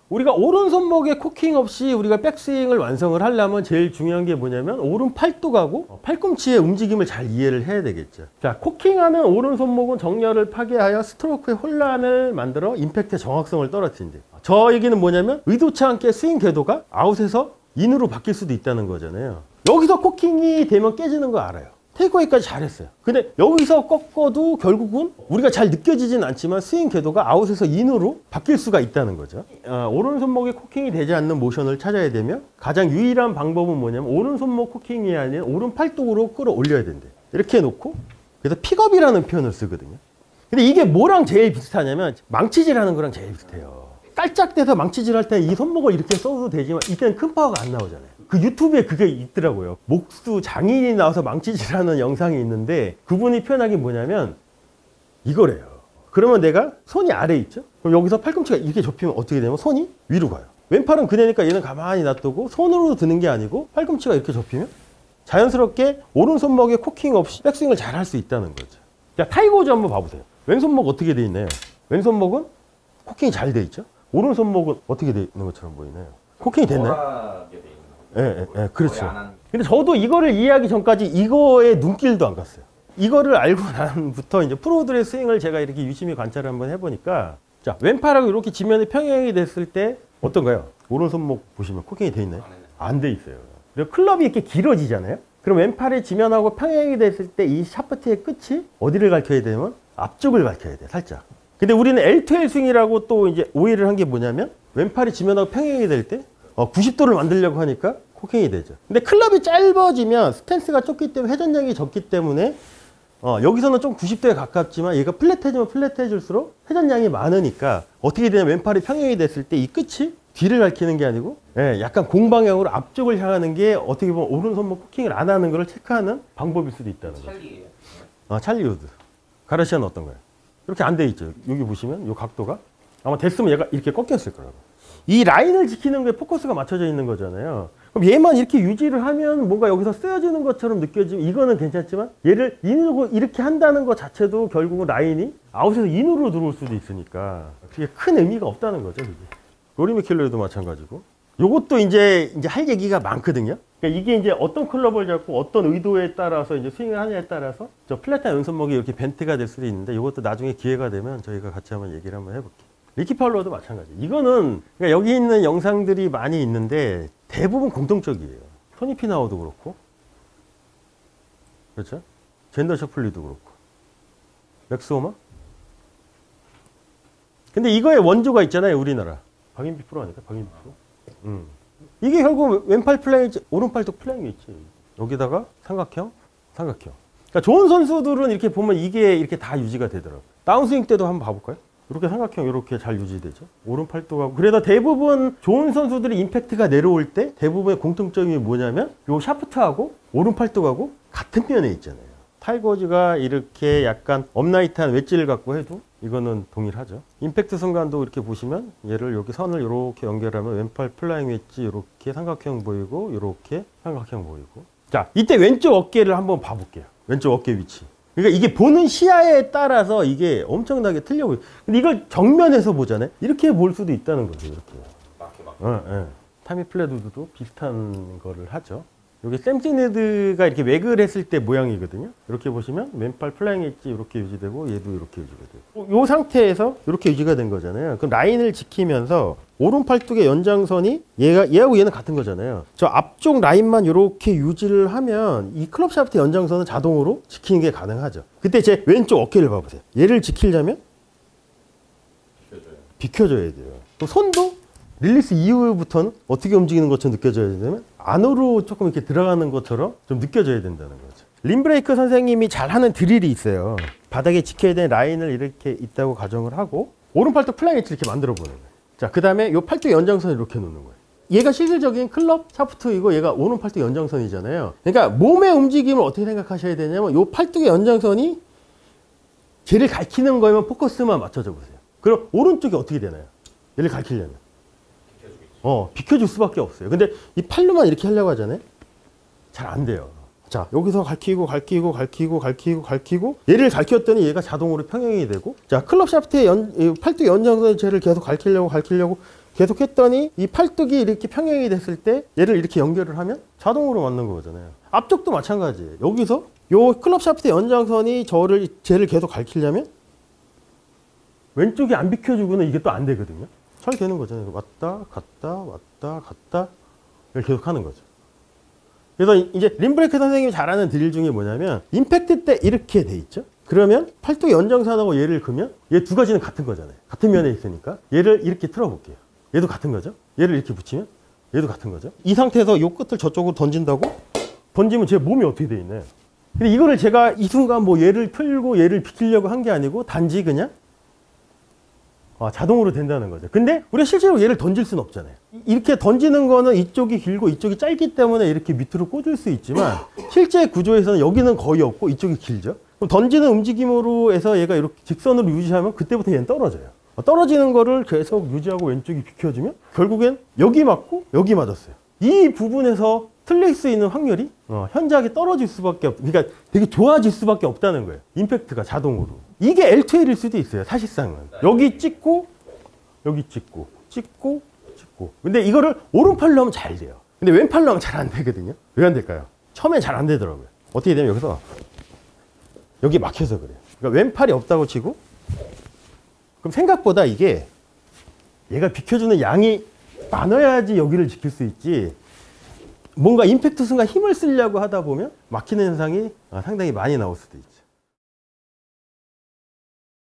우리가 오른손목에 코킹 없이 우리가 백스윙을 완성을 하려면 제일 중요한 게 뭐냐면 오른 팔뚝하고 팔꿈치의 움직임을 잘 이해를 해야 되겠죠. 자, 코킹하는 오른손목은 정렬을 파괴하여 스트로크의 혼란을 만들어 임팩트의 정확성을 떨어뜨린대. 저 얘기는 뭐냐면 의도치 않게 스윙 궤도가 아웃에서 인으로 바뀔 수도 있다는 거잖아요. 여기서 코킹이 되면 깨지는 거 알아요. 테이크어웨이까지 잘했어요. 근데 여기서 꺾어도 결국은 우리가 잘 느껴지진 않지만 스윙 궤도가 아웃에서 인으로 바뀔 수가 있다는 거죠. 오른손목에 코킹이 되지 않는 모션을 찾아야 되면 가장 유일한 방법은 뭐냐면 오른손목 코킹이 아닌 오른 팔뚝으로 끌어올려야 된대. 이렇게 해놓고 그래서 픽업이라는 표현을 쓰거든요. 근데 이게 뭐랑 제일 비슷하냐면 망치질하는 거랑 제일 비슷해요. 깔짝대서 망치질할 때 이 손목을 이렇게 써도 되지만 이때는 큰 파워가 안 나오잖아요. 그 유튜브에 그게 있더라고요. 목수 장인이 나와서 망치질하는 영상이 있는데 그분이 표현한 게 뭐냐면 이거래요. 그러면 내가 손이 아래에 있죠? 그럼 여기서 팔꿈치가 이렇게 접히면 어떻게 되면 손이 위로 가요. 왼팔은 그대니까 얘는 가만히 놔두고 손으로 드는 게 아니고 팔꿈치가 이렇게 접히면 자연스럽게 오른손목에 코킹 없이 백스윙을 잘 할 수 있다는 거죠. 자, 타이거 우즈 한번 봐보세요. 왼손목 어떻게 돼 있나요? 왼손목은 코킹이 잘 돼 있죠? 오른손목은 어떻게 돼 있는 것처럼 보이나요? 코킹이 됐나요? 예, 그렇죠. 근데 저도 이거를 이해하기 전까지 이거에 눈길도 안 갔어요. 이거를 알고 난부터 이제 프로들의 스윙을 제가 이렇게 유심히 관찰을 한번 해보니까 자, 왼팔하고 이렇게 지면에 평행이 됐을 때 어떤가요? 오른손목 보시면 코킹이 돼 있나요? 안 돼 있어요. 그리고 클럽이 이렇게 길어지잖아요? 그럼 왼팔이 지면하고 평행이 됐을 때 이 샤프트의 끝이 어디를 가르쳐야 되면 앞쪽을 가르쳐야 돼, 살짝. 근데 우리는 L2L 스윙이라고 또 이제 오해를 한 게 뭐냐면 왼팔이 지면하고 평행이 될 때 90도를 만들려고 하니까 코킹이 되죠. 근데 클럽이 짧아지면 스탠스가 좁기 때문에 회전량이 적기 때문에 여기서는 좀 90도에 가깝지만 얘가 플랫해지면 플랫해질수록 회전량이 많으니까 어떻게 되냐면 왼팔이 평행이 됐을 때 이 끝이 뒤를 가리키는 게 아니고 약간 공방향으로 앞쪽을 향하는 게 어떻게 보면 오른손목 코킹을 안 하는 걸 체크하는 방법일 수도 있다는 거죠. 찰리예요? 찰리 우드. 가르시아는 어떤가요? 이렇게 안 돼 있죠. 여기 보시면 이 각도가 아마 됐으면 얘가 이렇게 꺾였을 거라고. 이 라인을 지키는 거에 포커스가 맞춰져 있는 거잖아요. 그럼 얘만 이렇게 유지를 하면 뭔가 여기서 쓰여지는 것처럼 느껴지면 이거는 괜찮지만 얘를 인으로 이렇게 한다는 것 자체도 결국은 라인이 아웃에서 인으로 들어올 수도 있으니까 그게 큰 의미가 없다는 거죠. 그게. 로리 맥킬로이도 마찬가지고. 요것도 이제 할 얘기가 많거든요. 그러니까 이게 이제 어떤 클럽을 잡고 어떤 의도에 따라서 이제 스윙을 하냐에 따라서 저 플랫한 왼손목이 이렇게 벤트가 될 수도 있는데 이것도 나중에 기회가 되면 저희가 같이 한번 얘기를 한번 해볼게요. 리키 파울러도 마찬가지. 이거는 그러니까 여기 있는 영상들이 많이 있는데 대부분 공통적이에요. 토니 피나우도 그렇고, 그렇죠? 젠더 셔플리도 그렇고, 맥스 호마. 근데 이거에 원조가 있잖아요, 우리나라. 박인비 프로 아닐까? 박인비 프로. 이게 결국 왼팔 플랭이, 오른팔도 플랭이 있지. 여기다가 삼각형, 삼각형. 그러니까 좋은 선수들은 이렇게 보면 이게 이렇게 다 유지가 되더라고요. 다운스윙 때도 한번 봐볼까요? 이렇게 삼각형 이렇게 잘 유지되죠. 오른팔뚝하고. 그래서 대부분 좋은 선수들이 임팩트가 내려올 때 대부분의 공통점이 뭐냐면 요 샤프트하고 오른팔뚝하고 같은 면에 있잖아요. 타이거 우즈가 이렇게 약간 업라이트한 웨지를 갖고 해도 이거는 동일하죠. 임팩트 순간도 이렇게 보시면 얘를 여기 선을 이렇게 연결하면 왼팔 플라잉 웨지 이렇게 삼각형 보이고 이렇게 삼각형 보이고. 자, 이때 왼쪽 어깨를 한번 봐볼게요. 왼쪽 어깨 위치. 그러니까 이게 보는 시야에 따라서 이게 엄청나게 틀려 보여요. 근데 이걸 정면에서 보잖아요. 이렇게 볼 수도 있다는 거죠. 이렇게. 타미 플레드도 비슷한 거를 하죠. 여기 샘 시네드가 이렇게 웨그를 했을 때 모양이거든요. 이렇게 보시면 왼팔 플라잉 엣지 이렇게 유지되고 얘도 이렇게 유지가 되고. 이 상태에서 이렇게 유지가 된 거잖아요. 그럼 라인을 지키면서 오른팔뚝의 연장선이 얘하고 얘는 같은 거잖아요. 저 앞쪽 라인만 이렇게 유지를 하면 이 클럽 샤프트 연장선은 자동으로 지키는 게 가능하죠. 그때 제 왼쪽 어깨를 봐보세요. 얘를 지키려면 비켜줘야 돼요. 또 손도 릴리스 이후부터는 어떻게 움직이는 것처럼 느껴져야 되냐면 안으로 조금 이렇게 들어가는 것처럼 좀 느껴져야 된다는 거죠. 림브레이크 선생님이 잘 하는 드릴이 있어요. 바닥에 지켜야 되는 라인을 이렇게 있다고 가정을 하고 오른팔뚝 플라잉 엣지 이렇게 만들어 보는 거예요. 자, 그 다음에 이 팔뚝 연장선을 이렇게 놓는 거예요. 얘가 실질적인 클럽 샤프트이고 얘가 오른팔뚝 연장선이잖아요. 그러니까 몸의 움직임을 어떻게 생각하셔야 되냐면 이 팔뚝의 연장선이 걔를 가리키는 거면 포커스만 맞춰줘 보세요. 그럼 오른쪽이 어떻게 되나요? 얘를 가리키려면 비켜줄 수밖에 없어요. 근데 이 팔로만 이렇게 하려고 하잖아요. 잘 안 돼요. 자, 여기서 갈키고 얘를 갈켰더니 얘가 자동으로 평행이 되고, 자, 클럽 샤프트의 팔뚝 연장선 쟤를 계속 갈키려고 계속 했더니 이 팔뚝이 이렇게 평행이 됐을 때 얘를 이렇게 연결을 하면 자동으로 맞는 거잖아요. 앞쪽도 마찬가지예요. 여기서 요 클럽 샤프트 연장선이 쟤를 계속 가리키려면 왼쪽이 안 비켜주고는 이게 또 안 되거든요. 잘 되는 거잖아요. 왔다 갔다 왔다 갔다 이걸 계속 하는 거죠. 그래서 이제 림브레이크 선생님이 잘하는 드릴 중에 뭐냐면 임팩트 때 이렇게 돼 있죠. 그러면 팔뚝 연장선하고 얘를 그으면 얘 두 가지는 같은 거잖아요. 같은 면에 있으니까 얘를 이렇게 틀어볼게요. 얘도 같은 거죠. 얘를 이렇게 붙이면 얘도 같은 거죠. 이 상태에서 이 끝을 저쪽으로 던진다고? 던지면 제 몸이 어떻게 돼 있나요? 근데 이거를 제가 이 순간 뭐 얘를 틀고 얘를 비키려고 한 게 아니고 단지 그냥 자동으로 된다는 거죠. 근데 우리가 실제로 얘를 던질 수는 없잖아요. 이렇게 던지는 거는 이쪽이 길고 이쪽이 짧기 때문에 이렇게 밑으로 꽂을 수 있지만 실제 구조에서는 여기는 거의 없고 이쪽이 길죠. 그럼 던지는 움직임으로 해서 얘가 이렇게 직선으로 유지하면 그때부터 얘는 떨어져요. 떨어지는 거를 계속 유지하고 왼쪽이 비켜주면 결국엔 여기 맞고 여기 맞았어요. 이 부분에서 틀릴 수 있는 확률이 현저하게 떨어질 수밖에 그러니까 되게 좋아질 수밖에 없다는 거예요. 임팩트가 자동으로. 이게 L2L일 수도 있어요. 사실상은. 여기 찍고 여기 찍고 찍고 찍고. 근데 이거를 오른팔로 하면 잘 돼요. 근데 왼팔로 하면 잘 안 되거든요. 왜 안 될까요? 처음엔 잘 안 되더라고요. 어떻게 되면 여기서 여기 막혀서 그래요. 그러니까 왼팔이 없다고 치고 그럼 생각보다 이게 얘가 비켜주는 양이 많아야지 여기를 지킬 수 있지 뭔가 임팩트 순간 힘을 쓰려고 하다 보면 막히는 현상이 상당히 많이 나올 수도 있죠.